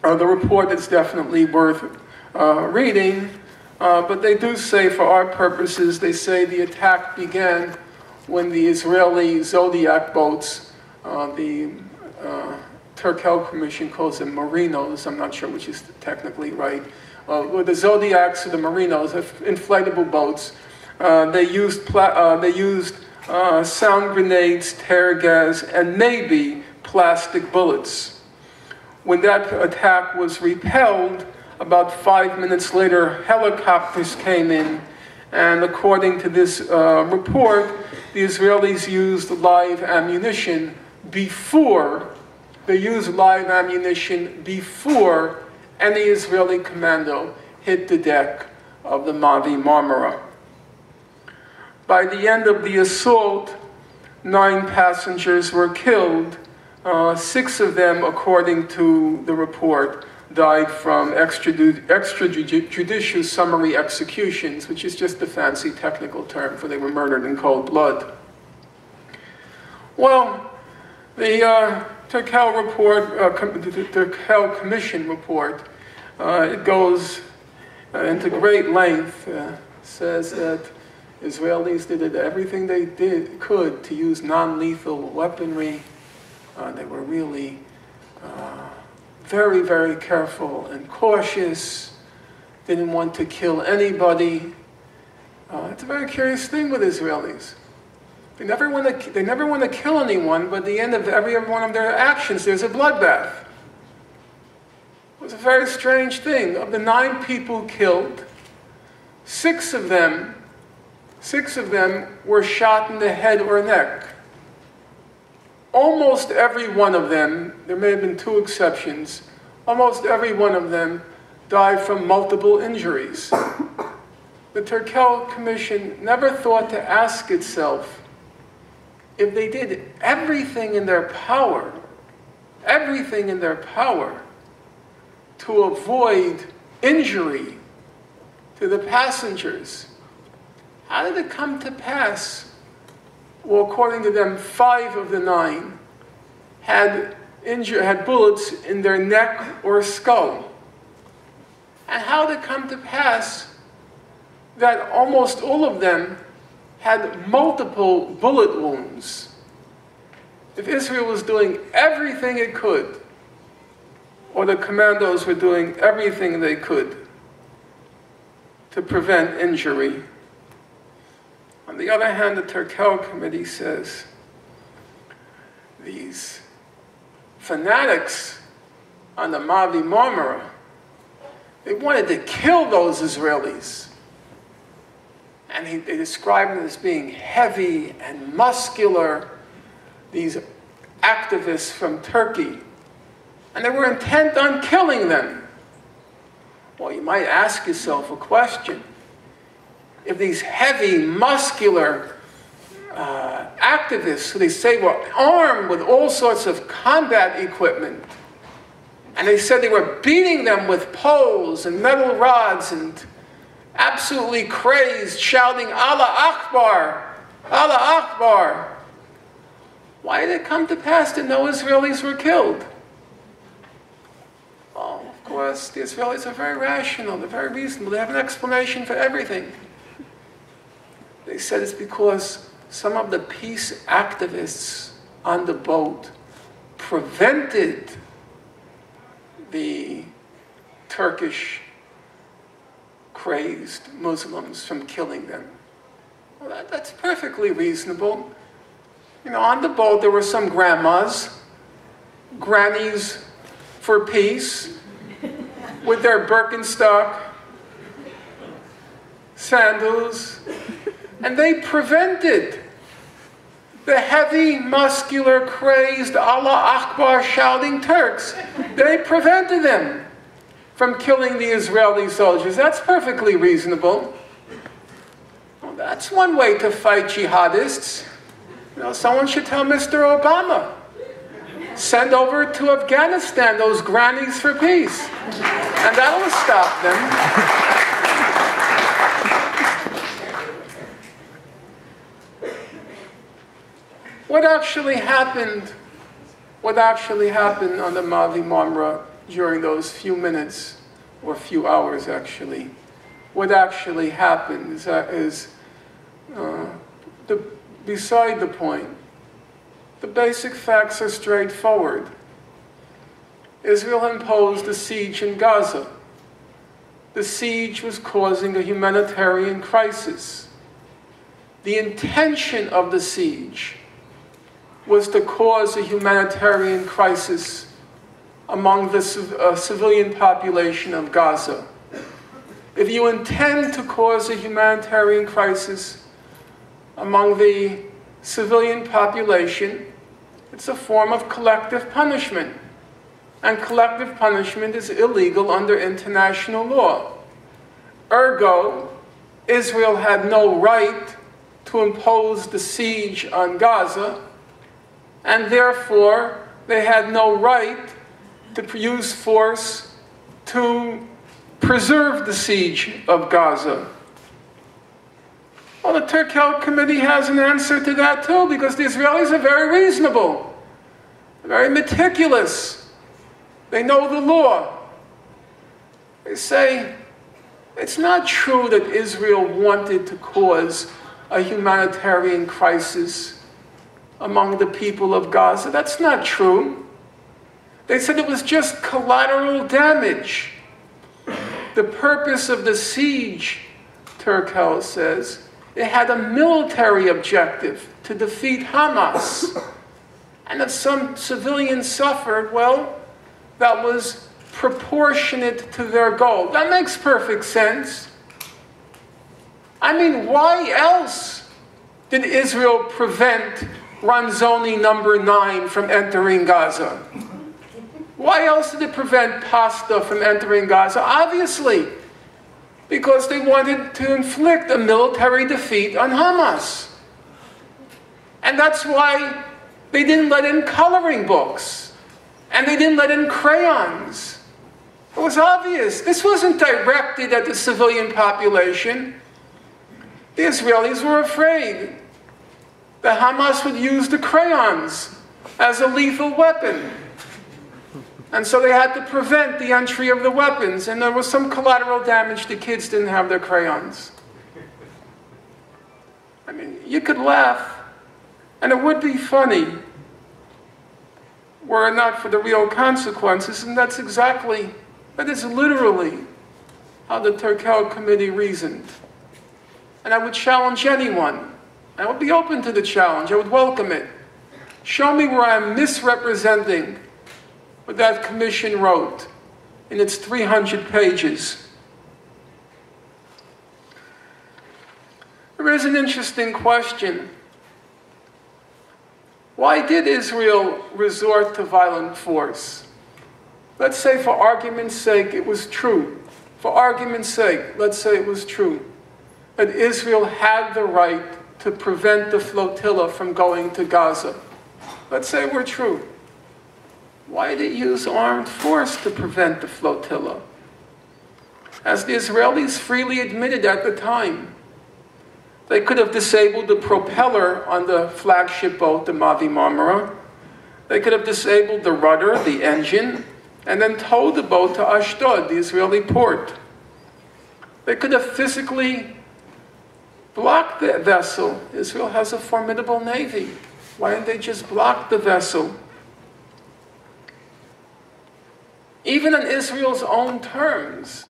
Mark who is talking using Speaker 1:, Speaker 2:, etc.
Speaker 1: The report is definitely worth reading, but they do say, for our purposes, they say the attack began when the Israeli Zodiac boats, the Turkel Commission calls them Marinos, I'm not sure which is technically right, the Zodiacs or the Marinos, inflatable boats, they used sound grenades, tear gas, and maybe plastic bullets. When that attack was repelled, about 5 minutes later, helicopters came in, and according to this report, the Israelis used live ammunition before any Israeli commando hit the deck of the Mavi Marmara. By the end of the assault, 9 passengers were killed. 6 of them, according to the report, died from extrajudicial summary executions, which is just a fancy technical term for they were murdered in cold blood. Well, the Turkel report, the Turkel Commission report, it goes into great length, says that Israelis did everything they could to use non-lethal weaponry. They were really very, very careful and cautious, didn't want to kill anybody. It's a very curious thing with Israelis. They never want to kill anyone, but at the end of every one of their actions, there's a bloodbath. It was a very strange thing. Of the 9 people killed, 6 of them were shot in the head or neck. Almost every one of them, there may have been 2 exceptions, almost every one of them died from multiple injuries. The Turkel Commission never thought to ask itself if they did everything in their power to avoid injury to the passengers. How did it come to pass? Well, according to them, 5 of the 9 had bullets in their neck or skull. And how did it come to pass that almost all of them had multiple bullet wounds? If Israel was doing everything it could, or the commandos were doing everything they could to prevent injury. On the other hand, the Turkel Committee says these fanatics on the Mavi Marmara, they wanted to kill those Israelis. And they described them as being heavy and muscular, these activists from Turkey. And they were intent on killing them. Well, you might ask yourself a question. If these heavy, muscular activists, who they say were armed with all sorts of combat equipment, and they said they were beating them with poles and metal rods and absolutely crazed, shouting, Allah Akbar, Allah Akbar. Why did it come to pass that no Israelis were killed? Well, of course, the Israelis are very rational, they're very reasonable, they have an explanation for everything. They said it's because some of the peace activists on the boat prevented the Turkish crazed Muslims from killing them. Well, that's perfectly reasonable. You know, on the boat there were some grandmas, grannies for peace, with their Birkenstock sandals, and they prevented the heavy, muscular, crazed, Allah Akbar shouting Turks. They prevented them from killing the Israeli soldiers. That's perfectly reasonable. Well, that's one way to fight jihadists. You know, someone should tell Mr. Obama, send over to Afghanistan those grannies for peace, and that'll stop them. What actually happened on the Mavi Marmara during those few minutes, or few hours actually. What actually happened is beside the point. The basic facts are straightforward. Israel imposed a siege in Gaza. The siege was causing a humanitarian crisis. The intention of the siege was to cause a humanitarian crisis among the civilian population of Gaza. If you intend to cause a humanitarian crisis among the civilian population, it's a form of collective punishment. And collective punishment is illegal under international law. Ergo, Israel had no right to impose the siege on Gaza, and therefore they had no right to use force to preserve the siege of Gaza. Well, the Turkel Committee has an answer to that too, because the Israelis are very reasonable, very meticulous. They know the law. They say, it's not true that Israel wanted to cause a humanitarian crisis among the people of Gaza. That's not true. They said it was just collateral damage. The purpose of the siege, Turkel says, it had a military objective to defeat Hamas. And if some civilians suffered, well, that was proportionate to their goal. That makes perfect sense. I mean, why else did Israel prevent Ranzoni number 9 from entering Gaza? Why else did it prevent Pasta from entering Gaza? Obviously, because they wanted to inflict a military defeat on Hamas. And that's why they didn't let in coloring books. And they didn't let in crayons. It was obvious. This wasn't directed at the civilian population. The Israelis were afraid that Hamas would use the crayons as a lethal weapon. And so they had to prevent the entry of the weapons. And there was some collateral damage. The kids didn't have their crayons. I mean, you could laugh, and it would be funny were it not for the real consequences. And that is literally how the Turkel Committee reasoned. And I would challenge anyone. I would be open to the challenge. I would welcome it. Show me where I'm misrepresenting what that commission wrote in its 300 pages. There is an interesting question. Why did Israel resort to violent force? Let's say for argument's sake it was true. For argument's sake, let's say it was true that Israel had the right to prevent the flotilla from going to Gaza. Let's say we're true. Why did it use armed force to prevent the flotilla? As the Israelis freely admitted at the time, they could have disabled the propeller on the flagship boat, the Mavi Marmara. They could have disabled the rudder, the engine, and then towed the boat to Ashdod, the Israeli port. They could have physically blocked the vessel. Israel has a formidable navy. Why didn't they just block the vessel? Even on Israel's own terms,